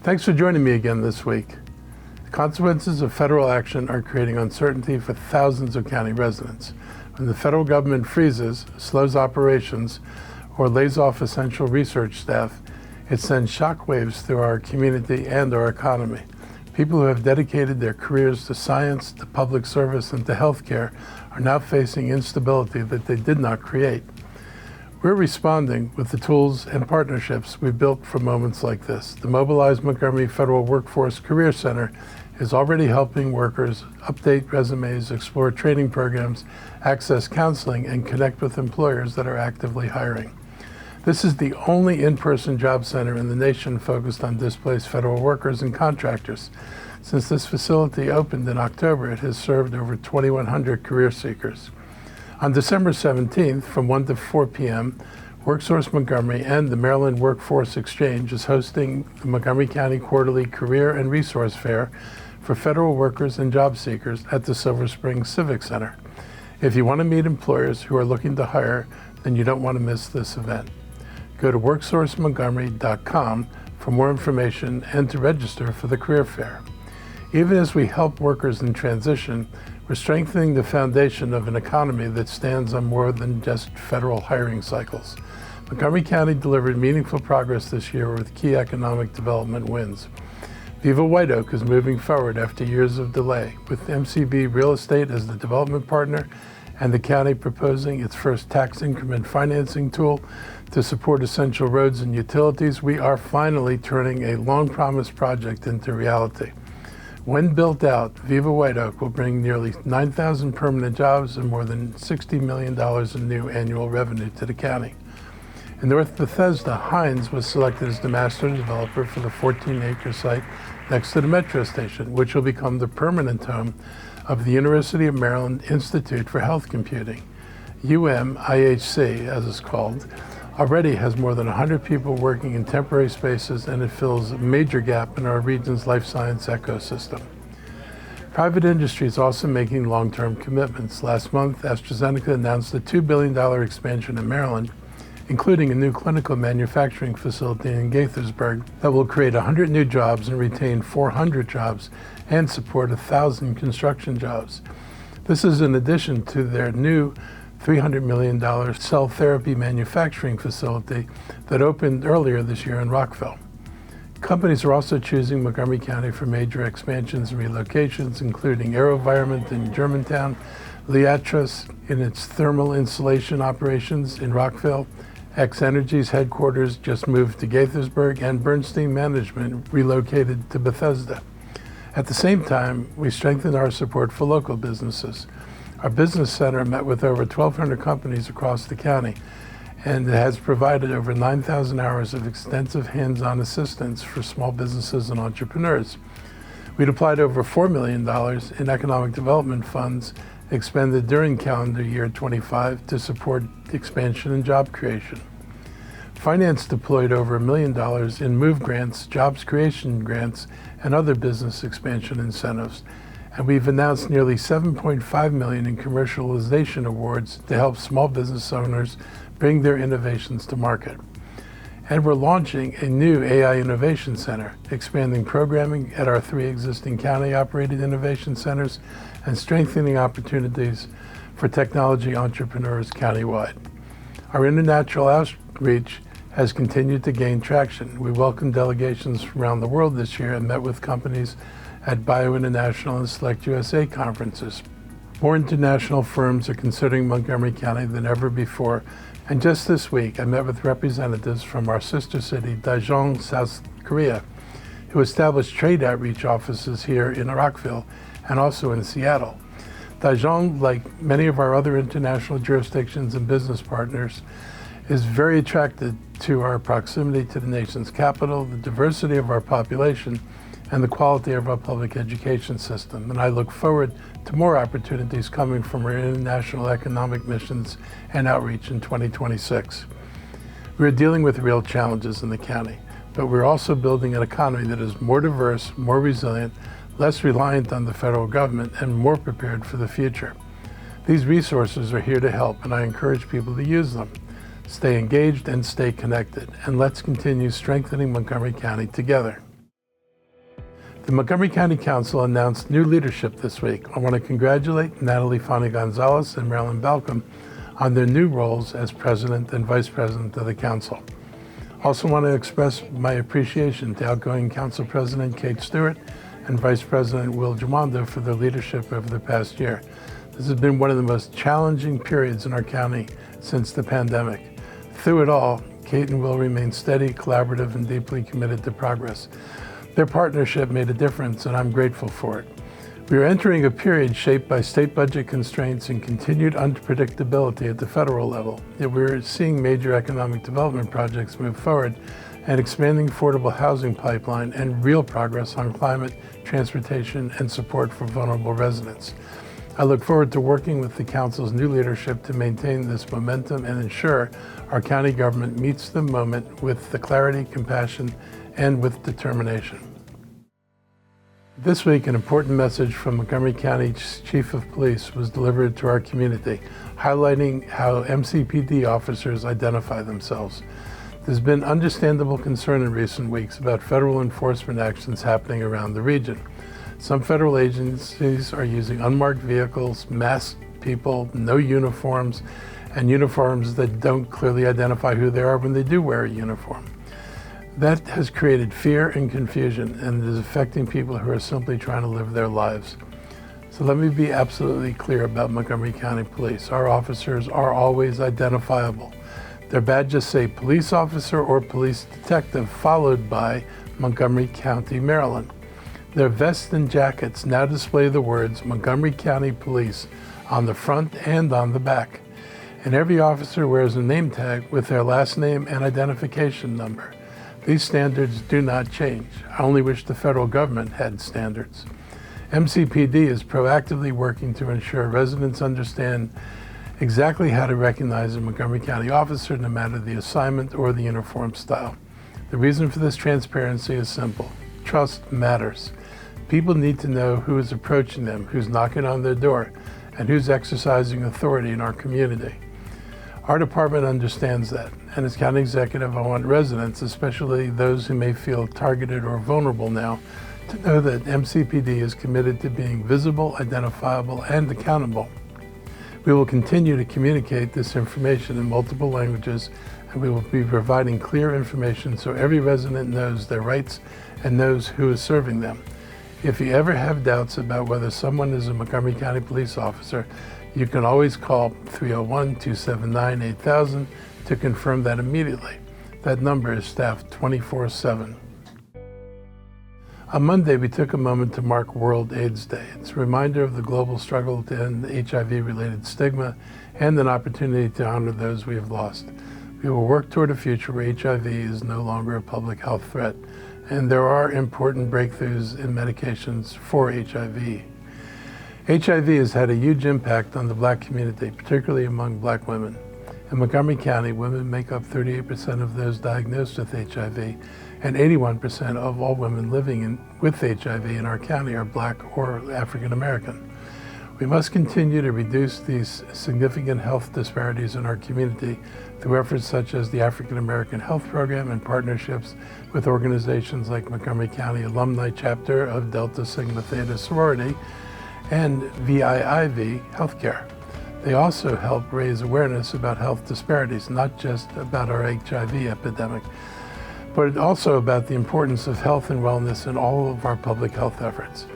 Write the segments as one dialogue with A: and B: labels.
A: Thanks for joining me again this week. The consequences of federal action are creating uncertainty for thousands of county residents. When the federal government freezes, slows operations, or lays off essential research staff, it sends shockwaves through our community and our economy. People who have dedicated their careers to science, to public service, and to healthcare are now facing instability that they did not create. We're responding with the tools and partnerships we built for moments like this. The Mobilized Montgomery Federal Workforce Career Center is already helping workers update resumes, explore training programs, access counseling, and connect with employers that are actively hiring. This is the only in-person job center in the nation focused on displaced federal workers and contractors. Since this facility opened in October, it has served over 2,100 career seekers. On December 17th, from 1 to 4 p.m., WorkSource Montgomery and the Maryland Workforce Exchange is hosting the Montgomery County Quarterly Career and Resource Fair for federal workers and job seekers at the Silver Spring Civic Center. If you want to meet employers who are looking to hire, then you don't want to miss this event. Go to worksourcemontgomery.com for more information and to register for the career fair. Even as we help workers in transition, we're strengthening the foundation of an economy that stands on more than just federal hiring cycles. Montgomery County delivered meaningful progress this year with key economic development wins. Viva White Oak is moving forward after years of delay, with MCPD Real Estate as the development partner and the county proposing its first tax increment financing tool to support essential roads and utilities. We are finally turning a long-promised project into reality. When built out, Viva White Oak will bring nearly 9,000 permanent jobs and more than $60 million in new annual revenue to the county. In North Bethesda, Hines was selected as the master developer for the 14-acre site next to the metro station, which will become the permanent home of the University of Maryland Institute for Health Computing. UM-IHC, as it's called, already has more than 100 people working in temporary spaces, and it fills a major gap in our region's life science ecosystem. Private industry is also making long-term commitments. Last month, AstraZeneca announced a $2 billion expansion in Maryland, including a new clinical manufacturing facility in Gaithersburg that will create 100 new jobs and retain 400 jobs and support 1,000 construction jobs. This is in addition to their new $300 million cell therapy manufacturing facility that opened earlier this year in Rockville. Companies are also choosing Montgomery County for major expansions and relocations, including AeroVironment in Germantown, Liatris in its thermal insulation operations in Rockville, X Energy's headquarters just moved to Gaithersburg, and Bernstein Management relocated to Bethesda. At the same time, we strengthened our support for local businesses. Our business center met with over 1,200 companies across the county and has provided over 9,000 hours of extensive hands-on assistance for small businesses and entrepreneurs. We deployed over $4 million in economic development funds expended during calendar year 25 to support expansion and job creation. Finance deployed over $1 million in MOVE grants, jobs creation grants, and other business expansion incentives. And we've announced nearly $7.5 million in commercialization awards to help small business owners bring their innovations to market. And we're launching a new AI Innovation Center, expanding programming at our 3 existing county-operated innovation centers and strengthening opportunities for technology entrepreneurs countywide. Our international outreach has continued to gain traction. We welcomed delegations from around the world this year and met with companies at Bio International and Select USA conferences. More international firms are considering Montgomery County than ever before, and just this week I met with representatives from our sister city, Daejeon, South Korea, who established trade outreach offices here in Rockville and also in Seattle. Daejeon, like many of our other international jurisdictions and business partners, is very attracted to our proximity to the nation's capital, the diversity of our population, and the quality of our public education system. And I look forward to more opportunities coming from our international economic missions and outreach in 2026. We're dealing with real challenges in the county, but we're also building an economy that is more diverse, more resilient, less reliant on the federal government, and more prepared for the future. These resources are here to help, and I encourage people to use them. Stay engaged and stay connected, and let's continue strengthening Montgomery County together. The Montgomery County Council announced new leadership this week. I want to congratulate Natalie Fani Gonzalez and Marilyn Balcom on their new roles as President and Vice President of the Council. Also want to express my appreciation to outgoing Council President Kate Stewart and Vice President Will Jawanda for their leadership over the past year. This has been one of the most challenging periods in our county since the pandemic. Through it all, Kate and Will remain steady, collaborative, and deeply committed to progress. Their partnership made a difference, and I'm grateful for it. We are entering a period shaped by state budget constraints and continued unpredictability at the federal level. Yet we're seeing major economic development projects move forward, an expanding affordable housing pipeline, and real progress on climate, transportation, and support for vulnerable residents. I look forward to working with the Council's new leadership to maintain this momentum and ensure our county government meets the moment with the clarity, compassion, and with determination. This week, an important message from Montgomery County's Chief of Police was delivered to our community, highlighting how MCPD officers identify themselves. There's been understandable concern in recent weeks about federal enforcement actions happening around the region. Some federal agencies are using unmarked vehicles, masked people, no uniforms, and uniforms that don't clearly identify who they are when they do wear a uniform. That has created fear and confusion, and is affecting people who are simply trying to live their lives. So let me be absolutely clear about Montgomery County Police. Our officers are always identifiable. Their badges say police officer or police detective, followed by Montgomery County, Maryland. Their vests and jackets now display the words Montgomery County Police on the front and on the back. And every officer wears a name tag with their last name and identification number. These standards do not change. I only wish the federal government had standards. MCPD is proactively working to ensure residents understand exactly how to recognize a Montgomery County officer, no matter the assignment or the uniform style. The reason for this transparency is simple. Trust matters. People need to know who is approaching them, who's knocking on their door, and who's exercising authority in our community. Our department understands that, and as county executive, I want residents, especially those who may feel targeted or vulnerable now, to know that MCPD is committed to being visible, identifiable, and accountable. We will continue to communicate this information in multiple languages, and we will be providing clear information so every resident knows their rights and knows who is serving them. If you ever have doubts about whether someone is a Montgomery County police officer, you can always call 301-279-8000 to confirm that immediately. That number is staffed 24/7. On Monday, we took a moment to mark World AIDS Day. It's a reminder of the global struggle to end HIV-related stigma and an opportunity to honor those we have lost. We will work toward a future where HIV is no longer a public health threat, and there are important breakthroughs in medications for HIV. HIV has had a huge impact on the Black community, particularly among Black women. In Montgomery County, women make up 38% of those diagnosed with HIV, and 81% of all women living with HIV in our county are Black or African American. We must continue to reduce these significant health disparities in our community through efforts such as the African American Health Program and partnerships with organizations like Montgomery County Alumni Chapter of Delta Sigma Theta Sorority and VIIV Healthcare. They also help raise awareness about health disparities, not just about our HIV epidemic, but also about the importance of health and wellness in all of our public health efforts.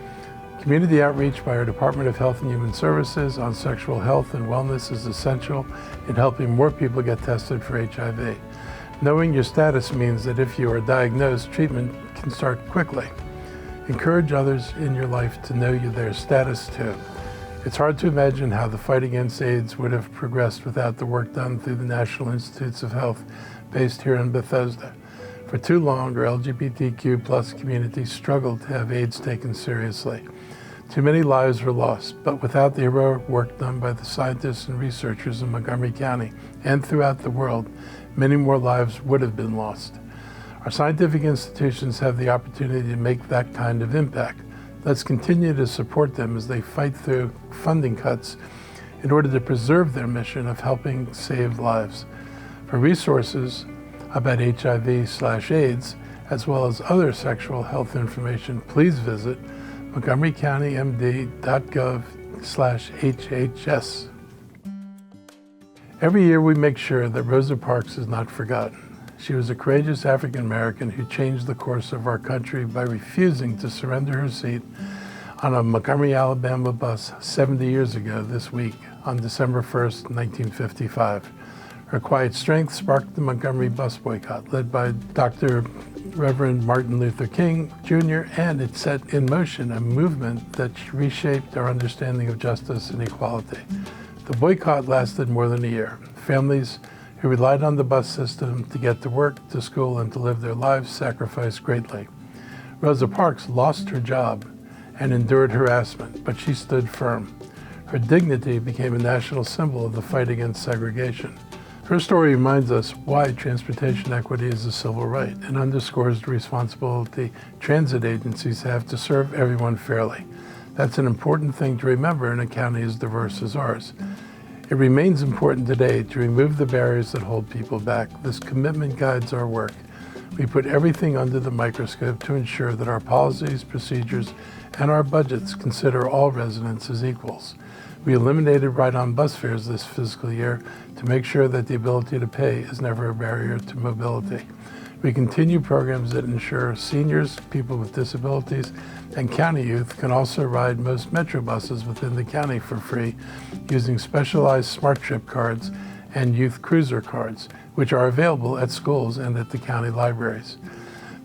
A: Community outreach by our Department of Health and Human Services on sexual health and wellness is essential in helping more people get tested for HIV. Knowing your status means that if you are diagnosed, treatment can start quickly. Encourage others in your life to know their status too. It's hard to imagine how the fight against AIDS would have progressed without the work done through the National Institutes of Health based here in Bethesda. For too long, our LGBTQ+ community struggled to have AIDS taken seriously. Too many lives were lost, but without the heroic work done by the scientists and researchers in Montgomery County and throughout the world, many more lives would have been lost. Our scientific institutions have the opportunity to make that kind of impact. Let's continue to support them as they fight through funding cuts in order to preserve their mission of helping save lives. For resources about HIV/AIDS, as well as other sexual health information, please visit montgomerycountymd.gov/HHS. Every year we make sure that Rosa Parks is not forgotten. She was a courageous African American who changed the course of our country by refusing to surrender her seat on a Montgomery, Alabama bus 70 years ago this week on December 1st, 1955. Her quiet strength sparked the Montgomery bus boycott, led by Dr. Reverend Martin Luther King Jr., and it set in motion a movement that reshaped our understanding of justice and equality. The boycott lasted more than a year. Families who relied on the bus system to get to work, to school, and to live their lives sacrificed greatly. Rosa Parks lost her job and endured harassment, but she stood firm. Her dignity became a national symbol of the fight against segregation. Her story reminds us why transportation equity is a civil right and underscores the responsibility transit agencies have to serve everyone fairly. That's an important thing to remember in a county as diverse as ours. It remains important today to remove the barriers that hold people back. This commitment guides our work. We put everything under the microscope to ensure that our policies, procedures, and our budgets consider all residents as equals. We eliminated ride-on bus fares this fiscal year to make sure that the ability to pay is never a barrier to mobility. We continue programs that ensure seniors, people with disabilities, and county youth can also ride most metro buses within the county for free using specialized Smart Trip cards and youth cruiser cards, which are available at schools and at the county libraries.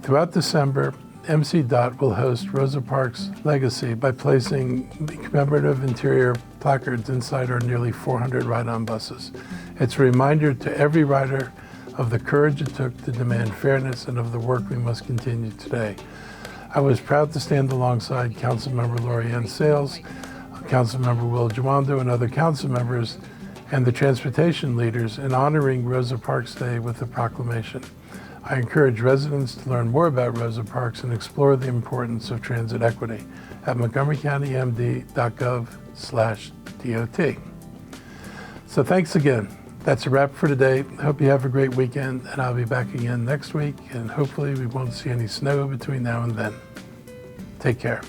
A: Throughout December, MCDOT will host Rosa Parks' legacy by placing commemorative interior placards inside our nearly 400 ride-on buses. It's a reminder to every rider of the courage it took to demand fairness and of the work we must continue today. I was proud to stand alongside Councilmember Lorianne Sales, Councilmember Will Jawando, and other council members and the transportation leaders in honoring Rosa Parks Day with a proclamation. I encourage residents to learn more about Rosa Parks and explore the importance of transit equity at montgomerycountymd.gov/DOT. So thanks again. That's a wrap for today. I hope you have a great weekend, and I'll be back again next week, and hopefully we won't see any snow between now and then. Take care.